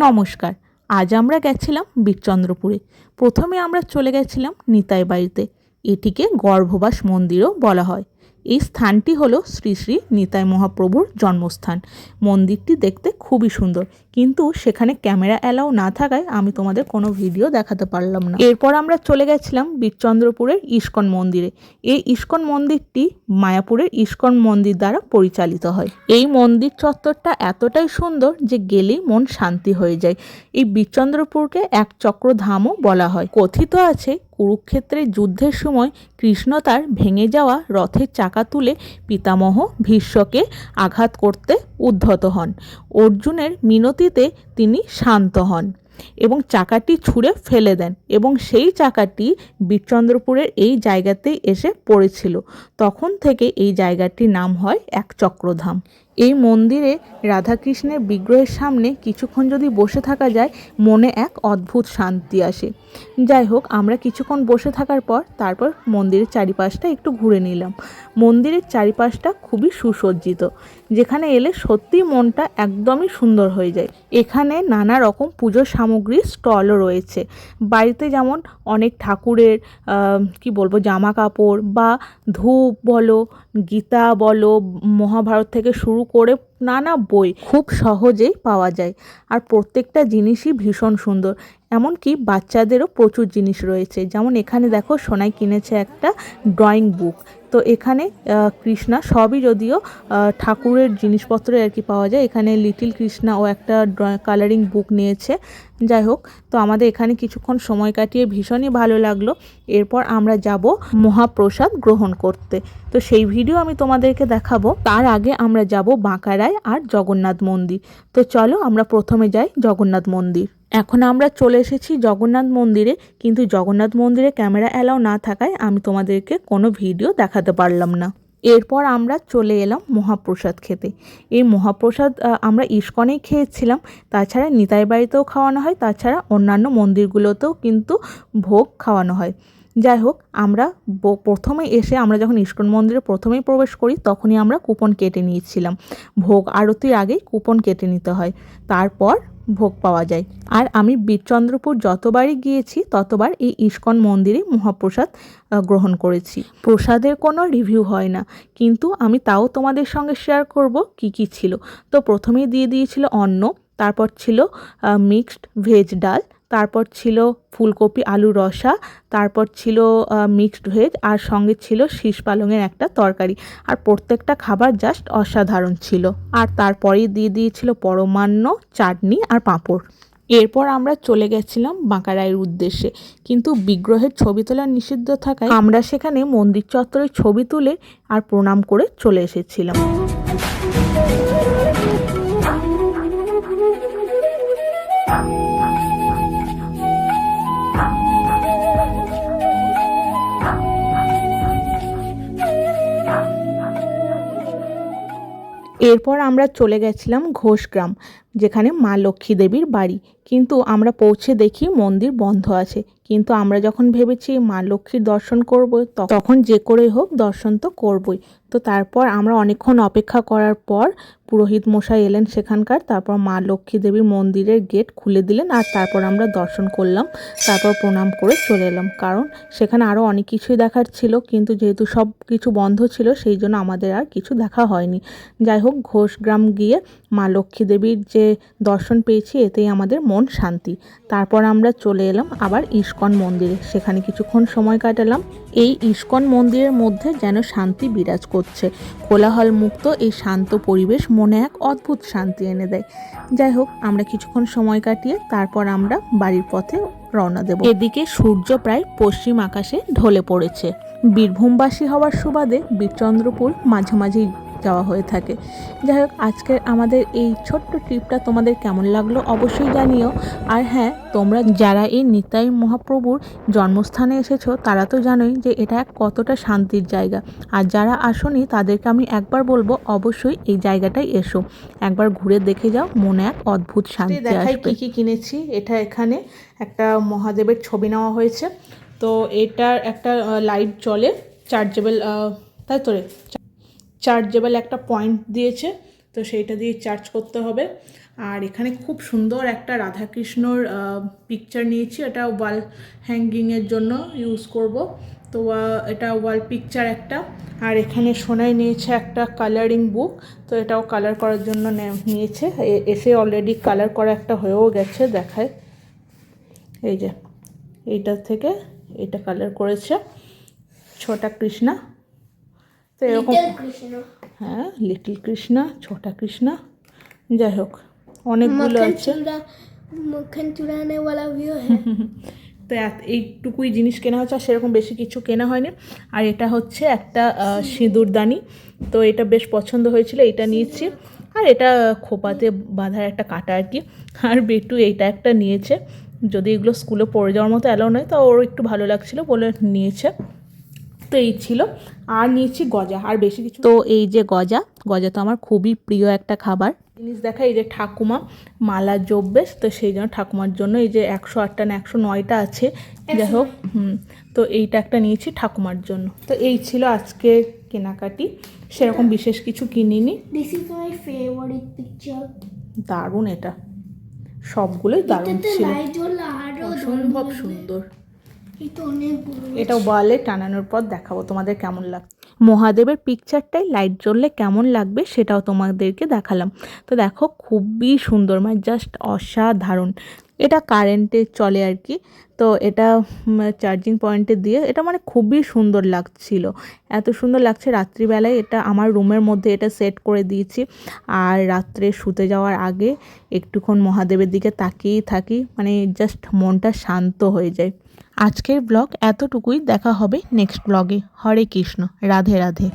নমস্কার। আজ আমরা গেছিলাম বীরচন্দ্রপুরে। প্রথমে আমরা চলে গেছিলাম নিতাই বাড়িতে। এটিকে গর্ভবাস মন্দিরও বলা হয়। এই স্থানটি হলো শ্রী শ্রী নিতাই মহাপ্রভুর জন্মস্থান। মন্দিরটি দেখতে খুবই সুন্দর, কিন্তু সেখানে ক্যামেরা অ্যালাউ না থাকায় আমি তোমাদের কোনো ভিডিও দেখাতে পারলাম না। এরপর আমরা চলে গেছিলাম বীরচন্দ্রপুরের ইস্কন মন্দিরে। এই ইস্কন মন্দিরটি মায়াপুরের ইস্কন মন্দির দ্বারা পরিচালিত হয়। এই মন্দির চত্বরটা এতটাই সুন্দর যে গেলেই মন শান্তি হয়ে যায়। এই বীরচন্দ্রপুরকে এক চক্রধামও বলা হয়। কথিত আছে কুরুক্ষেত্রের যুদ্ধের সময় কৃষ্ণ তার ভেঙে যাওয়া রথের চাকা তুলে পিতামহ ভীষ্মকে আঘাত করতে উদ্ধত হন। অর্জুনের মিনতিতে তিনি শান্ত হন এবং চাকাটি ছুঁড়ে ফেলে দেন, এবং সেই চাকাটি বীরচন্দ্রপুরের এই জায়গাতেই এসে পড়েছিল। তখন থেকে এই জায়গাটির নাম হয় এক চক্রধাম। এই মন্দিরে রাধাকৃষ্ণের বিগ্রহের সামনে কিছুক্ষণ যদি বসে থাকা যায়, মনে এক অদ্ভুত শান্তি আসে। যাই হোক, আমরা কিছুক্ষণ বসে থাকার পর তারপর মন্দিরের চারিপাশটা একটু ঘুরে নিলাম। মন্দিরের চারিপাশটা খুবই সুসজ্জিত, যেখানে এলে সত্যি মনটা একদমই সুন্দর হয়ে যায়। এখানে নানা রকম পুজোর সামগ্রীর স্টলও রয়েছে। বাড়িতে যেমন অনেক ঠাকুরের জামা কাপড় বা ধূপ বলো, গীতা বলো, মহাভারত থেকে শুরু করে নানা বই খুব সহজেই পাওয়া যায়। আর প্রত্যেকটা জিনিসই ভীষণ সুন্দর। এমনকি বাচ্চাদেরও প্রচুর জিনিস রয়েছে। যেমন এখানে দেখো, সোনাই কিনেছে একটা ড্রয়িং বুক। তো এখানে কৃষ্ণা সবই, যদিও ঠাকুরের জিনিসপত্র আর কি পাওয়া যায়। এখানে লিটিল কৃষ্ণা ও একটা কালারিং বুক নিয়েছে। যাই হোক, তো আমাদের এখানে কিছুক্ষণ সময় কাটিয়ে ভীষণই ভালো লাগলো। এরপর আমরা যাব মহাপ্রসাদ গ্রহণ করতে। তো সেই ভিডিও আমি তোমাদেরকে দেখাবো। তার আগে আমরা যাব বাঁকারায় আর জগন্নাথ মন্দির। তো চলো আমরা প্রথমে যাই জগন্নাথ মন্দির। এখন আমরা চলে এসেছি জগন্নাথ মন্দিরে, কিন্তু জগন্নাথ মন্দিরে ক্যামেরা অ্যালাউ না থাকায় আমি তোমাদেরকে কোনো ভিডিও দেখাতে পারলাম না। এরপর আমরা চলে এলাম মহাপ্রসাদ খেতে। এই মহাপ্রসাদ আমরা ইস্কনেই খেয়েছিলাম, তাছাড়া নিতাই বাড়িতেও খাওয়ানো হয়, তাছাড়া অন্যান্য মন্দিরগুলোতেও কিন্তু ভোগ খাওয়ানো হয়। যাই হোক, আমরা প্রথমে এসে আমরা যখন ইস্কন মন্দিরে প্রথমেই প্রবেশ করি, তখনই আমরা কুপন কেটে নিয়েছিলাম। ভোগ আরতির আগেই কুপন কেটে নিতে হয়, তারপর ভোগ পাওয়া যায়। আর আমি বীরচন্দ্রপুর যতবারই গিয়েছি ততবার এই ইস্কন মন্দিরে মহাপ্রসাদ গ্রহণ করেছি। প্রসাদের কোনো রিভিউ হয় না, কিন্তু আমি তাও তোমাদের সঙ্গে শেয়ার করব কি কি ছিল। তো প্রথমেই দিয়ে দিয়েছিল অন্ন, তারপর ছিল মিক্সড ভেজ ডাল, তারপর ছিল ফুলকপি আলু রসা, তারপর ছিল মিক্সড ভেজ, আর সঙ্গে ছিল শীষ পালংয়ের একটা তরকারি। আর প্রত্যেকটা খাবার জাস্ট অসাধারণ ছিল। আর তারপরেই দিয়ে দিয়েছিল পরমান্ন, চাটনি আর পাঁপড়। এরপর আমরা চলে গেছিলাম বাঁকারায়ের উদ্দেশ্যে, কিন্তু বিগ্রহের ছবি তোলা নিষিদ্ধ থাকায় আমরা সেখানে মন্দির চত্বরে ছবি তুলে আর প্রণাম করে চলে এসেছিলাম। এরপর আমরা চলে গেছিলাম ঘোষগ্রাম, যেখানে মা লক্ষ্মী দেবীর বাড়ি। কিন্তু আমরা পৌঁছে দেখি মন্দির বন্ধ আছে। কিন্তু আমরা যখন ভেবেছি মা লক্ষ্মীর দর্শন করব, তখন যে করেই হোক দর্শন তো করবই। তো তারপর আমরা অনেকক্ষণ অপেক্ষা করার পর পুরোহিত মশাই এলেন সেখানকার। তারপর মা লক্ষ্মী দেবীর মন্দিরের গেট খুলে দিলেন, আর তারপর আমরা দর্শন করলাম। তারপর প্রণাম করে চলে এলাম, কারণ সেখানে আরও অনেক কিছুই দেখার ছিল, কিন্তু যেহেতু সব কিছু বন্ধ ছিল সেই জন্য আমাদের আর কিছু দেখা হয়নি। যাই হোক, ঘোষগ্রাম গিয়ে মা লক্ষ্মী দেবীর যে দর্শন পেয়েছি, এতেই আমাদের মন শান্তি। তারপর আমরা চলে এলাম আবার ইস্কন মন্দিরে, সেখানে কিছুক্ষণ সময় কাটালাম। এই ইস্কন মন্দিরের মধ্যে যেন শান্তি বিরাজ করছে। কোলাহল মুক্ত এই শান্ত পরিবেশ মনে এক অদ্ভুত শান্তি এনে দেয়। যাই হোক, আমরা কিছুক্ষণ সময় কাটিয়ে তারপর আমরা বাড়ির পথে রওনা দেব। এদিকে সূর্য প্রায় পশ্চিম আকাশে ঢলে পড়েছে। বীরভূমবাসী হওয়ার সুবাদে বীরচন্দ্রপুর মাঝামাঝি যাওয়া হয়ে থাকে। যাই হোক, আজকের আমাদের এই ছোট্ট ট্রিপটা তোমাদের কেমন লাগলো অবশ্যই জানিও। আর হ্যাঁ, তোমরা যারা এই নিতাই মহাপ্রভুর জন্মস্থানে এসেছো তারা তো জানোই যে এটা এক কতটা শান্তির জায়গা। আর যারা আসোনি তাদেরকে আমি একবার বলবো, অবশ্যই এই জায়গাটায় এসো, একবার ঘুরে দেখে যাও, মনে এক অদ্ভুত শান্তি আসবে। কি কি কিনেছি, এটা এখানে একটা মহাদেবের ছবি নেওয়া হয়েছে। তো এটার একটা লাইট জ্বলে, চার্জেবল, তাই তো রে, চার্জেবল একটা পয়েন্ট দিয়েছে। তো সেইটা দিয়ে চার্জ করতে হবে। আর এখানে খুব সুন্দর একটা রাধাকৃষ্ণর পিকচার নিয়েছি, এটা ওয়াল হ্যাঙ্গিংয়ের জন্য ইউজ করব। তো এটা ওয়াল পিকচার একটা। আর এখানে সোনাই নিয়েছে একটা কালারিং বুক, তো এটাও কালার করার জন্য নিয়েছে। এসে অলরেডি কালার করা একটা হয়েও গেছে, দেখায় এই যে এইটার থেকে এটা কালার করেছে ছোটা কৃষ্ণা। তো এরকম, হ্যাঁ লিটল কৃষ্ণা, ছোটা কৃষ্ণা, যাই হোক অনেকগুলো আছে। তো এইটুকুই জিনিস কেনা হচ্ছে, আর সেরকম বেশি কিছু কেনা হয়নি। আর এটা হচ্ছে একটা সিঁদুরদানি, তো এটা বেশ পছন্দ হয়েছিল, এটা নিয়েছি। আর এটা খোপাতে বাঁধার একটা কাটা আর কি। আর বেটু এইটা একটা নিয়েছে, যদি এগুলো স্কুলে পড়ে যাওয়ার মতো অ্যালাউ নয়, তো ওর একটু ভালো লাগছিল বলে নিয়েছে। তো এই ছিল। আর নিয়েছি গজা, আর বেশি কিছু। তো এই যে গজা, গজা তো আমার খুবই প্রিয় একটা খাবার জিনিস। দেখা এই যে ঠাকুমা মালা জব্বেশ, তো সেই জন্য ঠাকুমার জন্য এই যে 108টা না 109টা আছে, যাই হোক। তো এইটা একটা নিয়েছি ঠাকুমার জন্য। তো এই ছিল আজকে কেনাকাটি, সেরকম বিশেষ কিছু কিনিনি। This is my favourite picture. দারুণ, এটা সবগুলোই দারুণ ছিল, অসম্ভব সুন্দর। এটা ওয়ালে টানানোর পর দেখাবো তোমাদের কেমন লাগছে। মহাদেবের পিকচারটাই লাইট জ্বললে কেমন লাগবে সেটাও তোমাদেরকে দেখালাম। তো দেখো খুবই সুন্দর, মানে জাস্ট অসাধারণ। এটা কারেন্টে চলে আর কি, তো এটা চার্জিং পয়েন্টে দিয়ে এটা মানে খুবই সুন্দর লাগছিল, এত সুন্দর লাগছে। রাত্রিবেলায় এটা আমার রুমের মধ্যে এটা সেট করে দিয়েছি, আর রাত্রে শুতে যাওয়ার আগে একটুক্ষণ মহাদেবের দিকে তাকিয়েই থাকি, মানে জাস্ট মনটা শান্ত হয়ে যায়। আজকের ব্লগ এতটুকুই, দেখা হবে নেক্সট ব্লগে। হরে কৃষ্ণ, রাধে রাধে।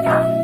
Yeah.